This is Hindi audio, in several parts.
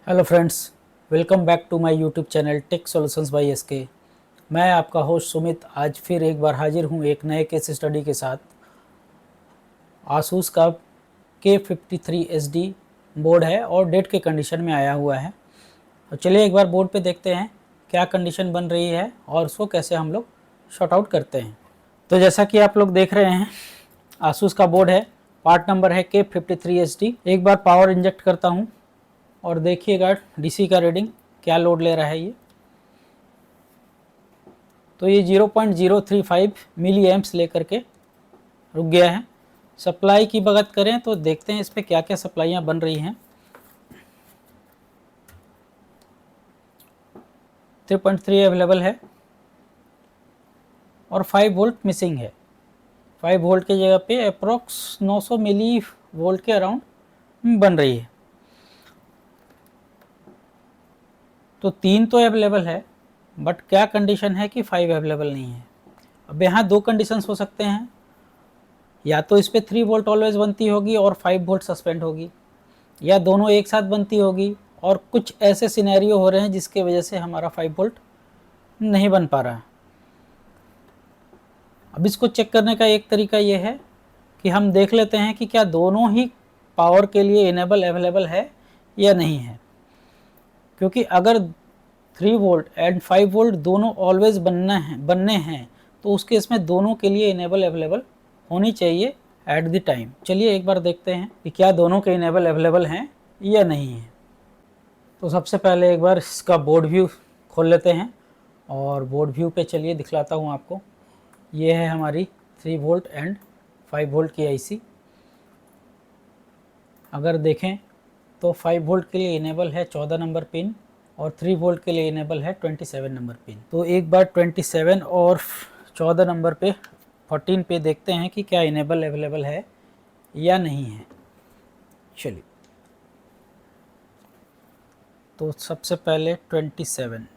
Hello friends, welcome back to my YouTube channel tech solutions by SK. मैं आपका होस्ट सुमित आज फिर एक बार हाजिर हूँ एक नए केस स्टडी के साथ। आसूस का K53SD बोर्ड है और डेट के कंडीशन में आया हुआ है। तो चलिए एक बार बोर्ड पे देखते हैं क्या कंडीशन बन रही है और उसको कैसे हम लोग शॉर्ट आउट करते हैं। तो जैसा कि आप लोग देख रहे हैं, आसूस का बोर्ड है, पार्ट नंबर है K53SD। एक बार पावर इंजेक्ट करता हूँ और देखिएगा डीसी का रीडिंग क्या लोड ले रहा है ये। तो ये 0.035 मिली एम्प्स लेकर के रुक गया है। सप्लाई की बात करें तो देखते हैं इस पर क्या क्या सप्लाइयाँ बन रही हैं। 3.3 अवेलेबल है और 5 वोल्ट मिसिंग है। 5 वोल्ट की जगह पे अप्रोक्स 900 मिली वोल्ट के अराउंड बन रही है। तो 3 तो अवेलेबल है, बट क्या कंडीशन है कि 5 अवेलेबल नहीं है। अब यहाँ दो कंडीशंस हो सकते हैं, या तो इस पर 3 वोल्ट ऑलवेज बनती होगी और 5 वोल्ट सस्पेंड होगी, या दोनों एक साथ बनती होगी और कुछ ऐसे सिनेरियो हो रहे हैं जिसके वजह से हमारा 5 वोल्ट नहीं बन पा रहा। अब इसको चेक करने का एक तरीका ये है कि हम देख लेते हैं कि क्या दोनों ही पावर के लिए इनेबल अवेलेबल है या नहीं है। क्योंकि अगर 3 वोल्ट एंड 5 वोल्ट दोनों ऑलवेज बनने हैं तो उस केस में दोनों के लिए इनेबल अवेलेबल होनी चाहिए एट द टाइम। चलिए एक बार देखते हैं कि क्या दोनों के इनेबल अवेलेबल हैं या नहीं है। तो सबसे पहले एक बार इसका बोर्ड व्यू खोल लेते हैं और बोर्ड व्यू पे चलिए दिखलाता हूँ आपको। ये है हमारी 3 वोल्ट एंड 5 वोल्ट की आईसी। अगर देखें तो 5 वोल्ट के लिए इनेबल है 14 नंबर पिन और 3 वोल्ट के लिए इनेबल है 27 नंबर पिन। तो एक बार 27 और 14 नंबर पे 14 पे देखते हैं कि क्या इनेबल अवेलेबल है या नहीं है। चलिए, तो सबसे पहले 27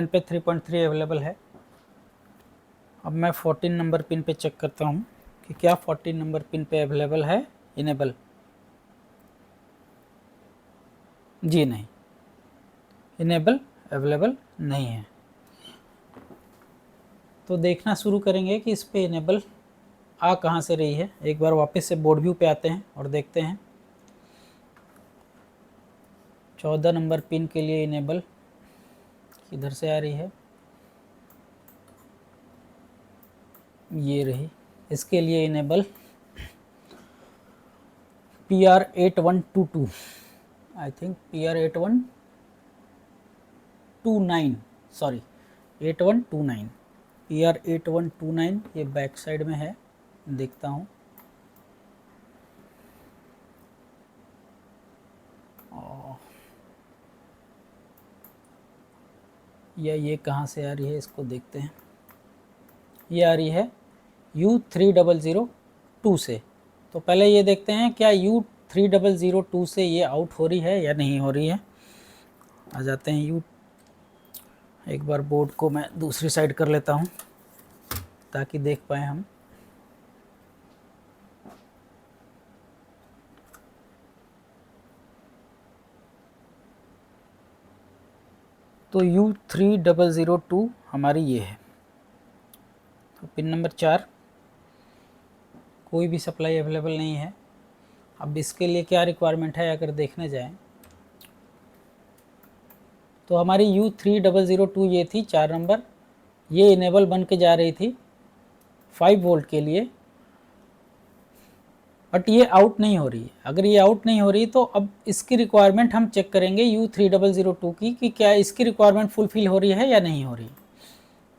पे 3.3 अवेलेबल है। अब मैं 14 नंबर पिन पे चेक करता हूँ कि क्या 14 नंबर पिन पे अवेलेबल है इनेबल। जी नहीं, इनेबल अवेलेबल नहीं है। तो देखना शुरू करेंगे कि इस पे इनेबल आ कहाँ से रही है। एक बार वापस से बोर्ड व्यू पे आते हैं और देखते हैं। 14 नंबर पिन के लिए इनेबल किधर से आ रही है, ये रही। इसके लिए enable PR8122, I think PR8129, sorry 8129, PR8129 ये बैक साइड में है। देखता हूँ, या ये कहाँ से आ रही है इसको देखते हैं। ये आ रही है U3002 से। तो पहले ये देखते हैं क्या U3002 से ये आउट हो रही है या नहीं हो रही है। आ जाते हैं एक बार बोर्ड को मैं दूसरी साइड कर लेता हूँ ताकि देख पाए हम। तो U3002 हमारी ये है। तो पिन नंबर 4 कोई भी सप्लाई अवेलेबल नहीं है। अब इसके लिए क्या रिक्वायरमेंट है अगर देखने जाएं तो हमारी U3002 ये थी 4 नंबर, ये इनेबल बन के जा रही थी 5 वोल्ट के लिए, बट ये आउट नहीं हो रही है। अगर ये आउट नहीं हो रही तो अब इसकी रिक्वायरमेंट हम चेक करेंगे U3002 की कि क्या इसकी रिक्वायरमेंट फुलफिल हो रही है या नहीं हो रही।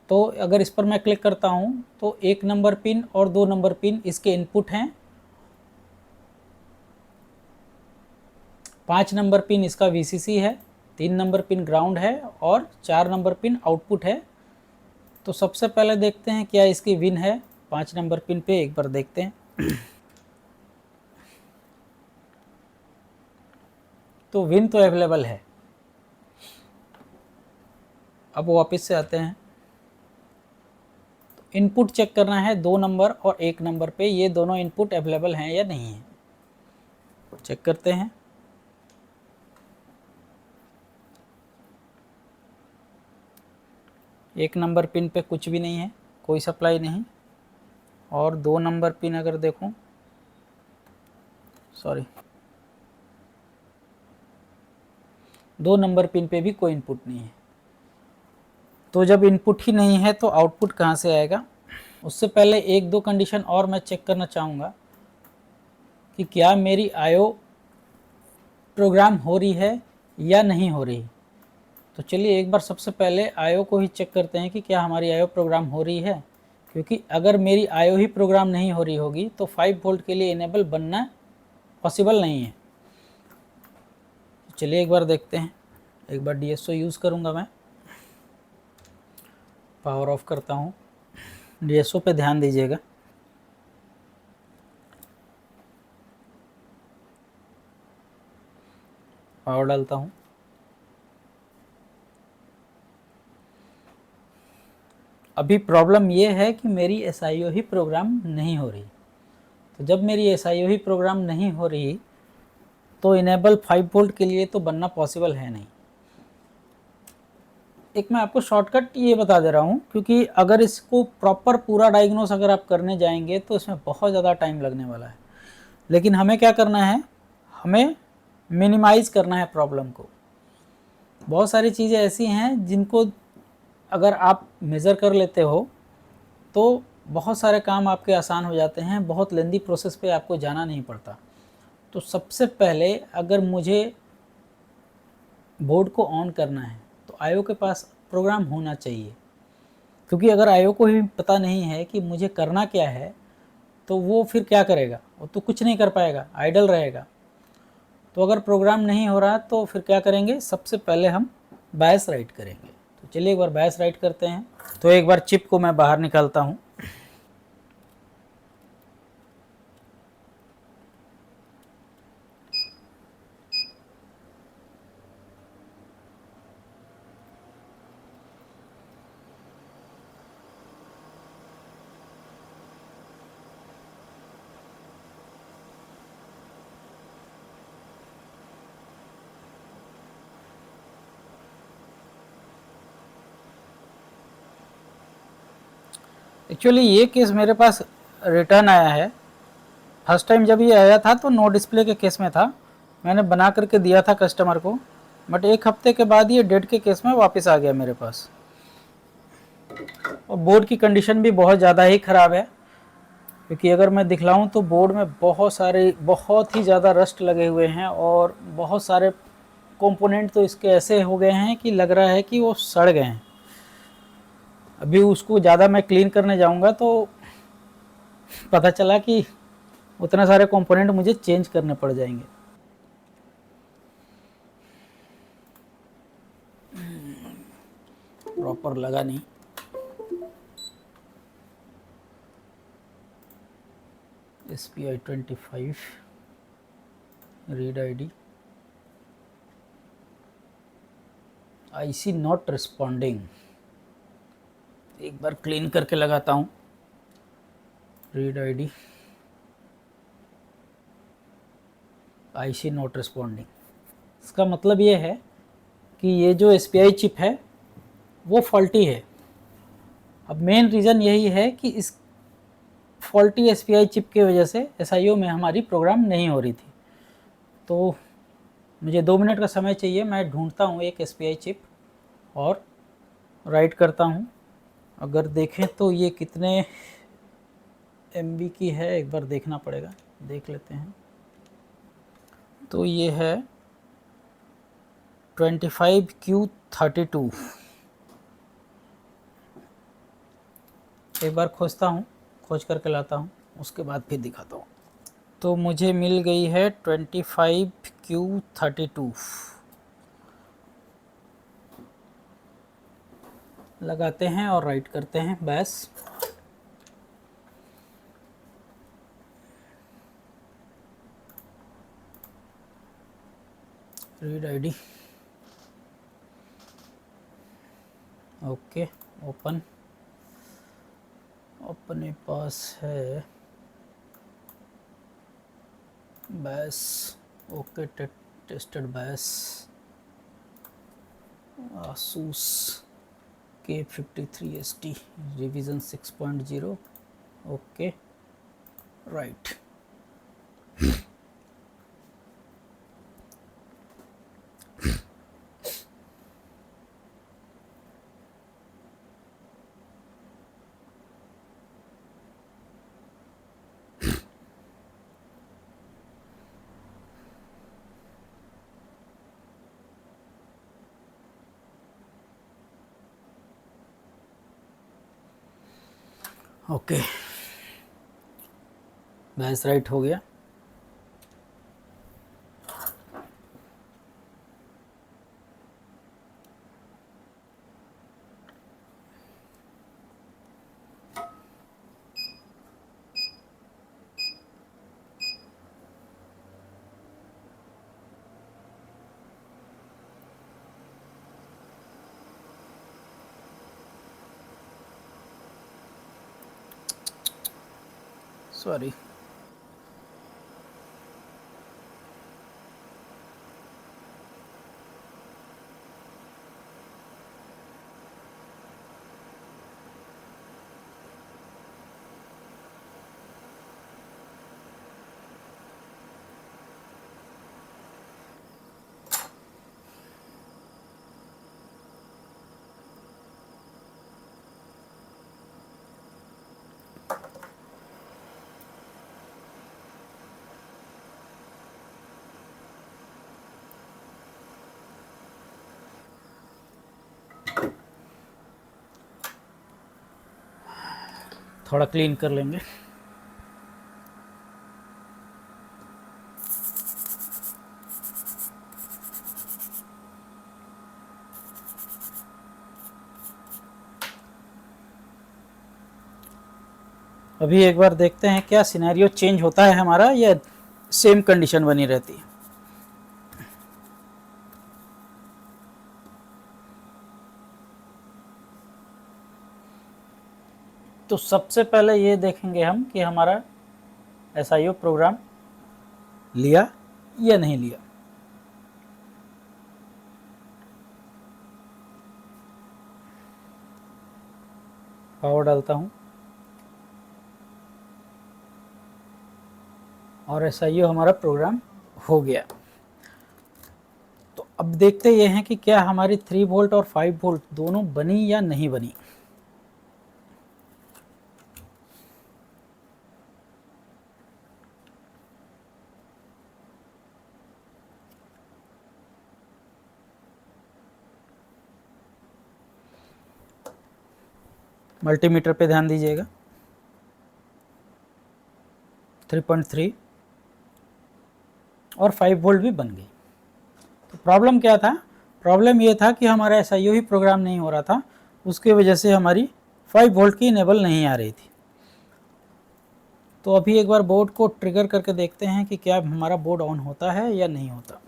तो अगर इस पर मैं क्लिक करता हूँ तो 1 नंबर पिन और 2 नंबर पिन इसके इनपुट हैं, 5 नंबर पिन इसका VCC है, 3 नंबर पिन ग्राउंड है और 4 नंबर पिन आउटपुट है। तो सबसे पहले देखते हैं क्या इसकी विन है। 5 नंबर पिन पे एक बार देखते हैं। तो विन तो अवेलेबल है। अब वापस से आते हैं, तो इनपुट चेक करना है 2 नंबर और 1 नंबर पे, ये दोनों इनपुट अवेलेबल हैं या नहीं है, चेक करते हैं। 1 नंबर पिन पे कुछ भी नहीं है, कोई सप्लाई नहीं। और 2 नंबर पिन अगर देखूं, सॉरी, 2 नंबर पिन पे भी कोई इनपुट नहीं है। तो जब इनपुट ही नहीं है तो आउटपुट कहाँ से आएगा? उससे पहले 1-2 कंडीशन और मैं चेक करना चाहूँगा कि क्या मेरी आईओ प्रोग्राम हो रही है या नहीं हो रही। तो चलिए एक बार सबसे पहले आईओ को ही चेक करते हैं कि क्या हमारी आईओ प्रोग्राम हो रही है, क्योंकि अगर मेरी आईओ ही प्रोग्राम नहीं हो रही होगी तो 5 वोल्ट के लिए इनेबल बनना पॉसिबल नहीं है। चलिए एक बार देखते हैं। एक बार डीएसओ यूज़ करूँगा मैं, पावर ऑफ करता हूँ। डीएसओ पे ध्यान दीजिएगा। पावर डालता हूँ। अभी प्रॉब्लम ये है कि मेरी एसआईओ ही प्रोग्राम नहीं हो रही। तो जब मेरी एसआईओ ही प्रोग्राम नहीं हो रही तो इनेबल 5 वोल्ट के लिए तो बनना पॉसिबल है नहीं। एक मैं आपको शॉर्टकट ये बता दे रहा हूँ, क्योंकि अगर इसको प्रॉपर पूरा डायग्नोस अगर आप करने जाएंगे तो इसमें बहुत ज़्यादा टाइम लगने वाला है। लेकिन हमें क्या करना है, हमें मिनिमाइज़ करना है प्रॉब्लम को। बहुत सारी चीज़ें ऐसी हैं जिनको अगर आप मेज़र कर लेते हो तो बहुत सारे काम आपके आसान हो जाते हैं, बहुत लेंदी प्रोसेस पे आपको जाना नहीं पड़ता। तो सबसे पहले अगर मुझे बोर्ड को ऑन करना है तो आईओ के पास प्रोग्राम होना चाहिए, क्योंकि अगर आईओ को ही पता नहीं है कि मुझे करना क्या है तो वो फिर क्या करेगा, वो तो कुछ नहीं कर पाएगा, आइडल रहेगा। तो अगर प्रोग्राम नहीं हो रहा तो फिर क्या करेंगे, सबसे पहले हम बायस राइट करेंगे। तो चलिए एक बार बायस राइट करते हैं। तो एक बार चिप को मैं बाहर निकालता हूँ। एक्चुअली ये केस मेरे पास रिटर्न आया है। फर्स्ट टाइम जब ये आया था तो नो डिस्प्ले के केस में था, मैंने बना करके दिया था कस्टमर को, बट 1 हफ्ते के बाद ये डेड के केस में वापस आ गया मेरे पास। और बोर्ड की कंडीशन भी बहुत ज़्यादा ही ख़राब है, क्योंकि अगर मैं दिखलाऊं तो बोर्ड में बहुत ही ज़्यादा रस्ट लगे हुए हैं और बहुत सारे कंपोनेंट तो इसके ऐसे हो गए हैं कि लग रहा है कि वो सड़ गए हैं। अभी उसको ज़्यादा मैं क्लीन करने जाऊंगा तो पता चला कि उतने सारे कंपोनेंट मुझे चेंज करने पड़ जाएंगे। प्रॉपर लगा नहीं। SPI 25 read ID, IC not responding. एक बार क्लीन करके लगाता हूँ। Read ID, IC not responding. इसका मतलब ये है कि ये जो SPI चिप है वो फॉल्टी है। अब मेन रीज़न यही है कि इस फॉल्टी SPI चिप की वजह से SIO में हमारी प्रोग्राम नहीं हो रही थी। तो मुझे 2 मिनट का समय चाहिए, मैं ढूंढता हूँ एक SPI चिप और राइट करता हूँ। अगर देखें तो ये कितने MB की है एक बार देखना पड़ेगा, देख लेते हैं। तो ये है 25Q32। एक बार खोजता हूँ, खोज करके लाता हूँ, उसके बाद फिर दिखाता हूँ। तो मुझे मिल गई है 25Q32। लगाते हैं और राइट करते हैं बस। Read ID, okay, open. अपने पास है बस, ओके, टेस्टेड बस, Asus K53ST revision 6.0. okay, right. Okay, BIOS write हो गया। सॉरी, थोड़ा क्लीन कर लेंगे। अभी एक बार देखते हैं क्या सिनेरियो चेंज होता है हमारा या सेम कंडीशन बनी रहती है। तो सबसे पहले ये देखेंगे हम कि हमारा SIO प्रोग्राम लिया या नहीं लिया। पावर डालता हूँ और SIO हमारा प्रोग्राम हो गया। तो अब देखते ये हैं कि क्या हमारी 3 वोल्ट और 5 वोल्ट दोनों बनी या नहीं बनी। मल्टीमीटर पे ध्यान दीजिएगा, 3.3 और 5 वोल्ट भी बन गई। तो प्रॉब्लम क्या था? प्रॉब्लम ये था कि हमारा SIO ही प्रोग्राम नहीं हो रहा था, उसकी वजह से हमारी 5 वोल्ट की इनेबल नहीं आ रही थी। तो अभी एक बार बोर्ड को ट्रिगर करके देखते हैं कि क्या हमारा बोर्ड ऑन होता है या नहीं होता।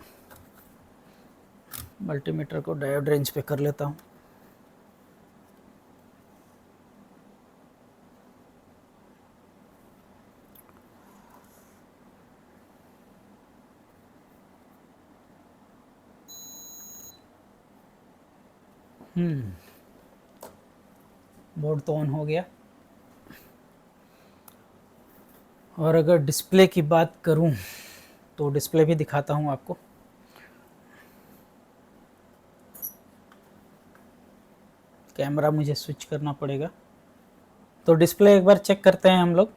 मल्टीमीटर को डायोड रेंज पे कर लेता हूँ। बोर्ड तो ऑन हो गया। और अगर डिस्प्ले की बात करूं तो डिस्प्ले भी दिखाता हूं आपको। कैमरा मुझे स्विच करना पड़ेगा। तो डिस्प्ले एक बार चेक करते हैं हम लोग।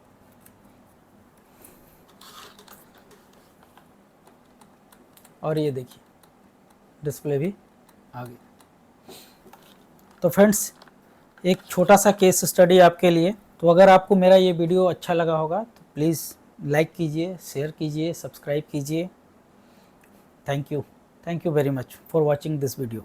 और ये देखिए डिस्प्ले भी आ गई। तो फ्रेंड्स, एक छोटा सा केस स्टडी आपके लिए। तो अगर आपको मेरा ये वीडियो अच्छा लगा होगा तो प्लीज़ लाइक कीजिए, शेयर कीजिए, सब्सक्राइब कीजिए। Thank you very much for watching this video.